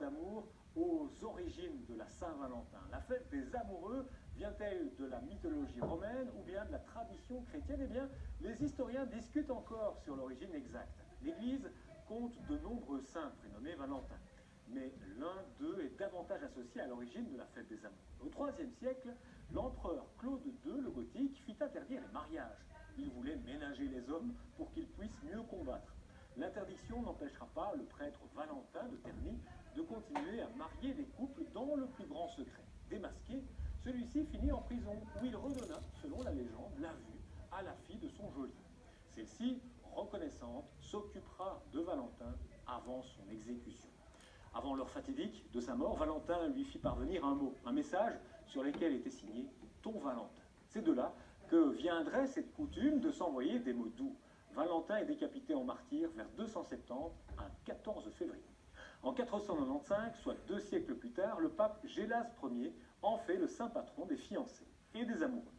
d'amour aux origines de la Saint-Valentin. La fête des amoureux vient-elle de la mythologie romaine ou bien de la tradition chrétienne? Eh bien, les historiens discutent encore sur l'origine exacte. L'Église compte de nombreux saints prénommés Valentin, mais l'un d'eux est davantage associé à l'origine de la fête des amoureux. Au IIIe siècle, l'empereur Claude II, le Gothique, fit interdire les mariages. Il voulait ménager les hommes pour qu'ils puissent mieux combattre. L'interdiction n'empêchera pas le prêtre Valentin de Terni de continuer à marier les couples dans le plus grand secret. Démasqué, celui-ci finit en prison où il redonna, selon la légende, la vue à la fille de son geôlier. Celle-ci, reconnaissante, s'occupera de Valentin avant son exécution. Avant l'heure fatidique de sa mort, Valentin lui fit parvenir un mot, un message sur lequel était signé « Ton Valentin ». C'est de là que viendrait cette coutume de s'envoyer des mots doux. Valentin est décapité en martyr vers 270, un 14 février. En 495, soit 2 siècles plus tard, le pape Gélas Ier en fait le saint patron des fiancés et des amoureux.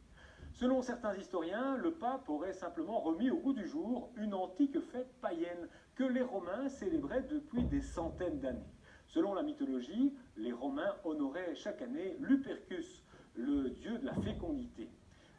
Selon certains historiens, le pape aurait simplement remis au goût du jour une antique fête païenne que les Romains célébraient depuis des centaines d'années. Selon la mythologie, les Romains honoraient chaque année Lupercus, le dieu de la fécondité.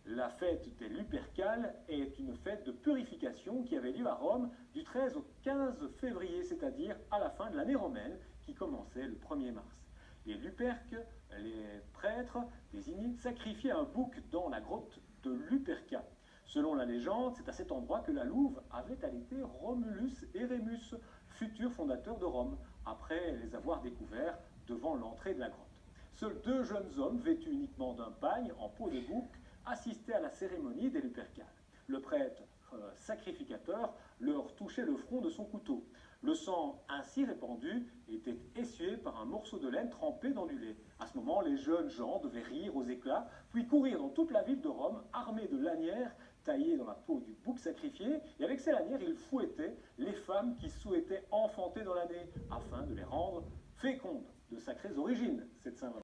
La fête des Lupercales est une fête de purification qui avait lieu à Rome du 13 au 15 février, c'est-à-dire à la fin de l'année romaine qui commençait le 1er mars. Les Luperques, les prêtres désignés, sacrifiaient un bouc dans la grotte de Luperca. Selon la légende, c'est à cet endroit que la louve avait allaité Romulus et Rémus, futurs fondateurs de Rome, après les avoir découverts devant l'entrée de la grotte. Seuls 2 jeunes hommes, vêtus uniquement d'un pagne en peau de bouc, assistaient à la cérémonie des Lupercales. Le prêtre sacrificateur leur touchait le front de son couteau. Le sang ainsi répandu était essuyé par un morceau de laine trempé dans du lait. À ce moment, les jeunes gens devaient rire aux éclats, puis courir dans toute la ville de Rome, armés de lanières taillées dans la peau du bouc sacrifié, et avec ces lanières, ils fouettaient les femmes qui souhaitaient enfanter dans l'année, afin de les rendre fécondes de sacrées origines.